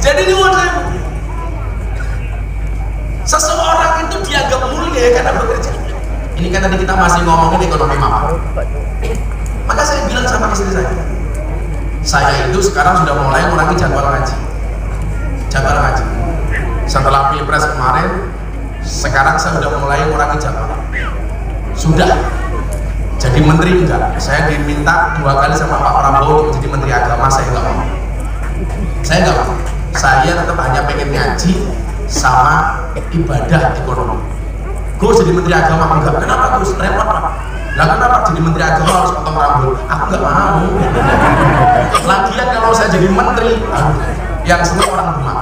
Jadi nyuwun sewu, seseorang itu dianggap mulia karena bekerja. Ini kan tadi kita masih ngomongin ekonomi mama. Maka saya bilang sama istri saya itu sekarang sudah mulai mengurangi jadwal ngaji. Setelah pilpres kemarin, sekarang saya sudah mulai mengurangi jadwal. Sudah jadi menteri enggak, saya diminta 2 kali sama Pak Prabowo untuk jadi menteri agama, saya enggak mau. Saya tetap hanya pengen ngaji sama ibadah ekonomi. Gue jadi menteri agama enggak, kenapa Gus? Repot Pak. Lah kenapa jadi menteri agama harus potong rambut? Aku enggak mau. Lagian kalau saya jadi menteri, yang senang orang Demak.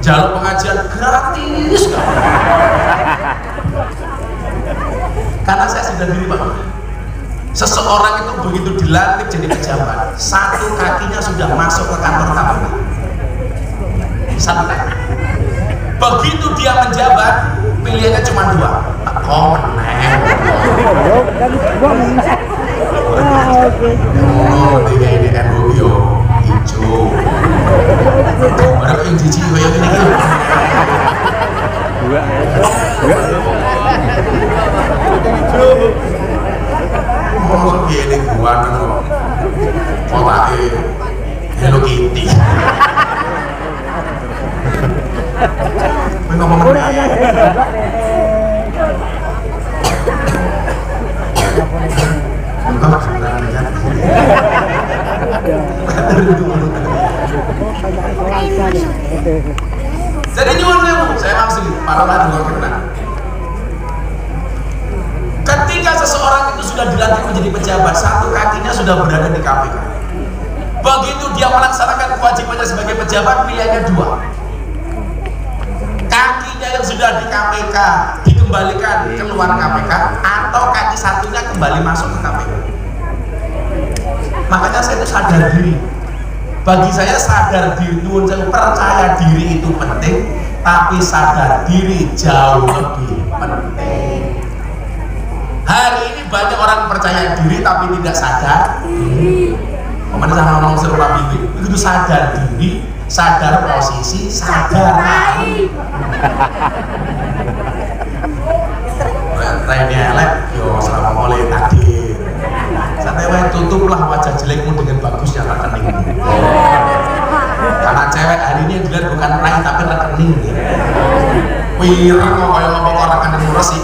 Jalur pengajian gratis kan? Karena saya sudah diri Pak. Seseorang itu begitu dilantik jadi pejabat, 1 kakinya sudah masuk ke kantor KPK. 1 kaki. Begitu dia menjabat, pilihannya cuma 2. Oh meneng. Oh tiga ini NU hijau. Baru yang jijik kayak gini. Oh gini gua nengok kotaknya Hello Kitty. Ngomong jadi nyuwun sewu, saya maksud para ulama juga kena. Ketika seseorang itu sudah dilantik menjadi pejabat, 1 kakinya sudah berada di KPK. Begitu dia melaksanakan kewajibannya sebagai pejabat, pilihannya 2. Kakinya yang sudah di KPK dikembalikan keluar KPK, atau kaki satunya kembali masuk ke KPK. Makanya saya itu sadar diri. Bagi saya sadar diri, percaya diri itu penting, tapi sadar diri jauh lebih penting. Hari ini banyak orang percaya diri tapi tidak sadar diri. Kemana sama ngomong seru Rabi itu sadar diri, sadar posisi, sadar rai. Rainnya elek, yo selama mulai takdir. Santai wae, tutuplah wajah jelekmu dengan bagusnya rekening. Karena cewek hari ini yang dilihat bukan rai tapi rekening. Pirang kok kayak ngomong rekening murah sih.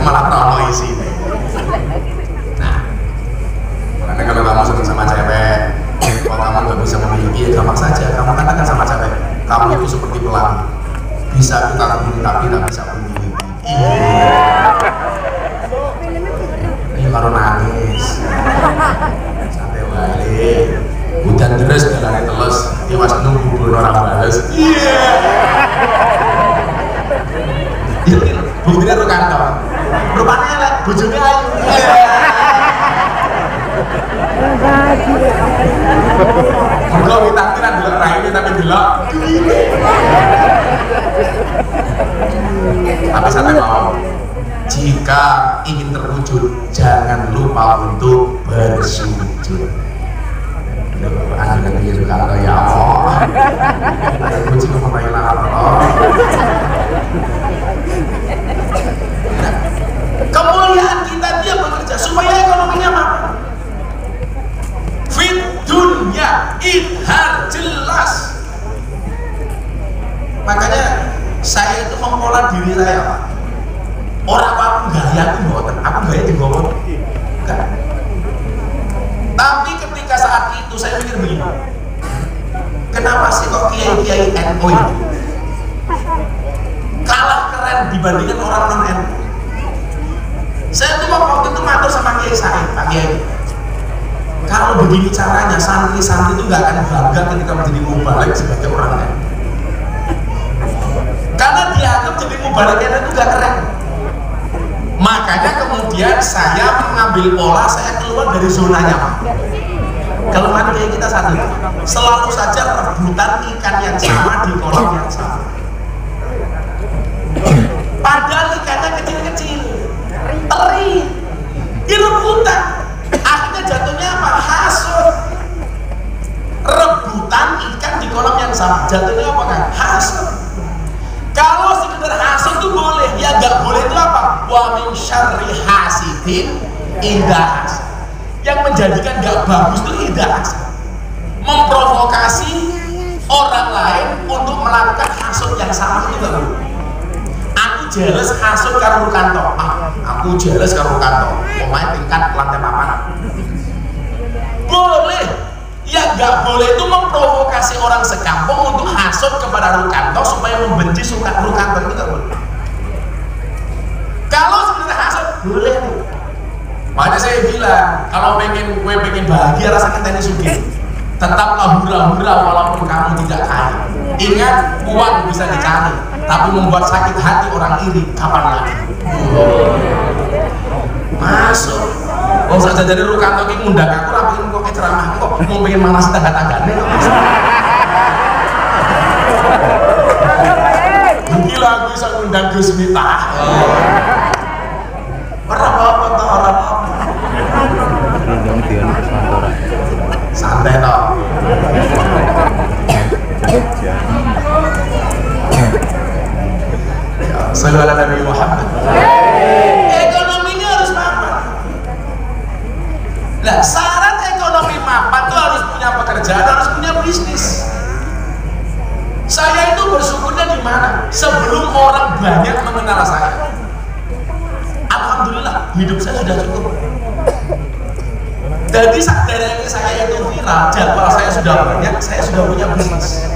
Malah terlalu isi. Nah, karena kalau kamu senang sama cewek, kalau kamu nggak bisa memiliki, ya gampang saja. Kamu katakan sama cewek, kamu itu seperti pelangi, bisa kita kagumi tapi tak bisa memiliki. Ini baru nangis. Santai balik. Hujan deras jalannya teles, tiwas nunggu orang balas. Buktinya lu kantor. Rupanya lah, bujurnya ayu. Enggak ditakdiran dulu raine tapi dulu. Tapi saya mau, jika ingin terwujud, jangan lupa untuk bersujud. Anda dia juga kata ya Allah. Kunci memperailah Allah. Kemuliaan kita dia bekerja supaya ekonominya mampu. Fit dunia idhar jelas. Makanya saya itu mempola diri saya Pak. Orang apa gaya aku mboten, aku gaya digowo. Enggak. Tapi ketika saat itu saya mikir begini. Kenapa sih kok kiai-kiai NU ini kalah keren dibandingkan orang non NU? Saya tuh waktu itu matur sama Kiai Said, Pak Kiai. Kalau begini caranya, santri-santri itu nggak akan bangga ketika menjadi mubalik sebagai orang NU. Karena dianggap jadi mubalik itu nggak keren. Makanya kemudian saya mengambil pola, saya keluar dari zona nyaman. Kelemahan Kiai kita satu, selalu saja rebutan ikan yang sama di kolam yang sama. Padahal ikannya kecil-kecil. Teri, rebutan, akhirnya jatuhnya apa? Hasil jatuhnya apa kan? Hasud. Kalau sekedar hasud itu boleh, ya nggak boleh itu apa? Wa min syarri hasidin idza hasad. Yang menjadikan nggak bagus itu idza hasad, memprovokasi orang lain untuk melakukan hasud yang sama itu nggak boleh. Aku jelas hasud karo Rukanto, aku jelas karo Rukanto, pemain tingkat lantai papan. Boleh. Yang nggak boleh itu memprovokasi orang sekampung untuk hasut kepada Rukanto supaya membenci Rukanto, itu nggak boleh. Kalau sebenarnya hasut boleh nih. Makanya saya bilang kalau pengen bahagia rasanya tadi sugih, tetaplah hura-hura walaupun kamu tidak kaya. Ingat, uang bisa dicari, tapi membuat sakit hati orang iri kapan lagi? Masuk. Oh saja dari Rukanto ini ngundang aku rapiin kok ceramah kok mau pengen malas tangga-tangganya kok. Gila aku bisa ngundang Gus Miftah. Orang apa toh orang apa? Santai toh. Sallallahu alaihi Nabi Muhammad. Ekonominya harus mapan. Nah, syarat ekonomi mapan itu harus punya pekerjaan, harus punya bisnis. Saya itu bersyukurnya di mana? Sebelum orang banyak mengenal saya. Alhamdulillah, hidup saya sudah cukup. Jadi dari saya itu viral, jadwal saya sudah banyak, saya sudah punya bisnis.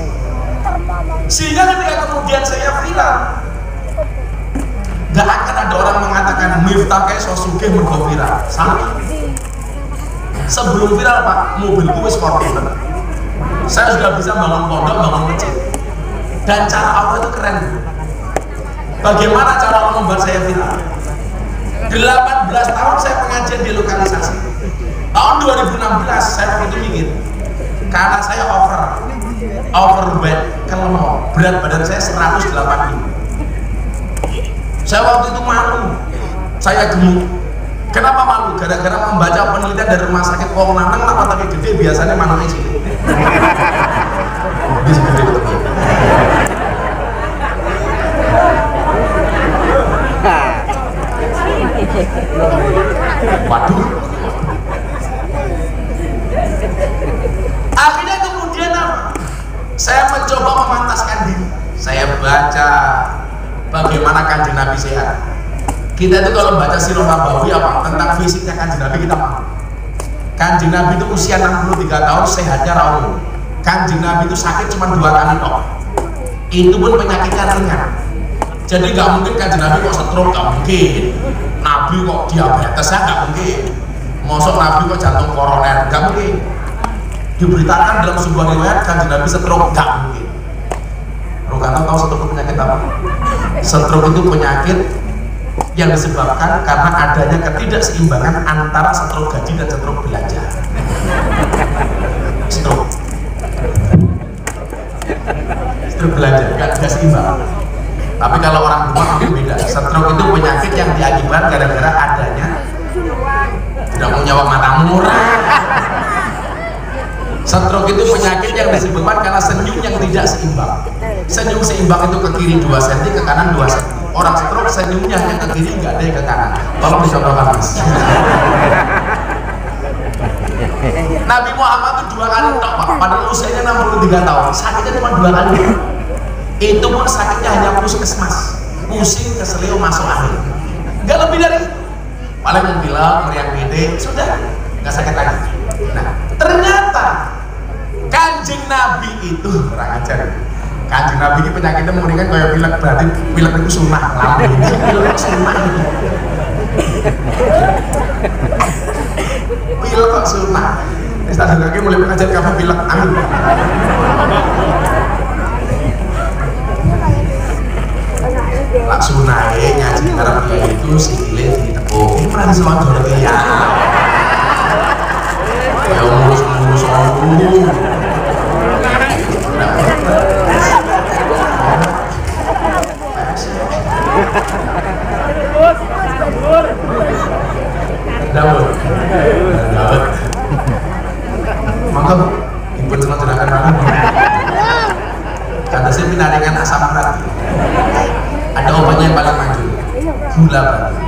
Sehingga ketika kemudian saya viral, gak akan ada orang mengatakan Miftah kayak sosugeh mergo viral. Salah. Sebelum viral Pak, mobilku wis Fortuner. Saya sudah bisa bangun pondok, bangun masjid. Dan cara Allah itu keren. Bagaimana cara Allah membuat saya viral? 18 tahun saya pengajian di lokalisasi. Tahun 2016 saya waktu itu mikir, karena saya overweight, kelemah, berat badan saya 108 kilo. Saya waktu itu malu, saya gemuk. Kenapa malu? Gara-gara membaca penelitian dari rumah sakit wong lanang lah otaknya gede biasanya manuknya cilik. Bisa gede betul. Waduh. Akhirnya kemudian apa? Saya mencoba memantaskan diri. Saya baca bagaimana Kanjeng Nabi sehat. Kita itu kalau baca Sirah Nabawi apa tentang fisiknya Kanjeng Nabi kita paham. Kanjeng Nabi itu usia 63 tahun sehatnya rawuh. Kanjeng Nabi itu sakit cuma 2 kali tok. Itu pun penyakitnya ringan. Jadi nggak mungkin Kanjeng Nabi kok stroke, nggak mungkin. Nabi kok diabetes, nggak mungkin. Mosok Nabi kok jantung koroner, nggak mungkin. Diberitakan dalam sebuah riwayat Kanjeng Nabi stroke, nggak mungkin. Rukanto tahu stroke itu penyakit apa? Stroke itu penyakit yang disebabkan karena adanya ketidakseimbangan antara stroke gaji dan stroke belanja. Stroke belanja nggak seimbang. Tapi kalau orang tua mungkin beda. Stroke itu penyakit yang diakibatkan gara-gara adanya tidak mau nyawa mata murah. Stroke itu penyakit yang disebabkan karena senyum yang tidak seimbang. Senyum seimbang itu ke kiri 2 cm, ke kanan 2 cm. Orang stroke senyumnya hanya ke kiri, nggak ada yang ke kanan. Tolong dicontohkan Mas. Nabi Muhammad itu 2 kali tok Pak, padahal usianya 63 tahun. Sakitnya cuma 2 kali. Itu pun sakitnya hanya puskesmas, pusing, keselio, masuk angin. Nggak lebih dari itu. Paling mengbilang, meriang pede, sudah nggak sakit lagi. Nah, ternyata Kanjeng Nabi itu kurang ajar. Kanjeng Nabi ini penyakitnya mendingan kayak pilek, berarti pilek itu sunnah. Lambung ini pilek sunnah. Pilek kok sunnah. Istana lagi mulai pengajar kamu pilek, amin. Langsung naik ngaji karena dia itu sikile ditepuk. Ini pernah diselonjor dia. Ya ngurus-ngurus dulu. Dawet. Maka ibu cenah-cenahkan mana? asam urat ya. Ada obatnya yang paling manjur, gula batu.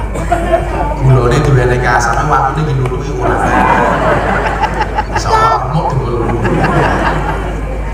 Gulanya duwe nek asame waktune nginutui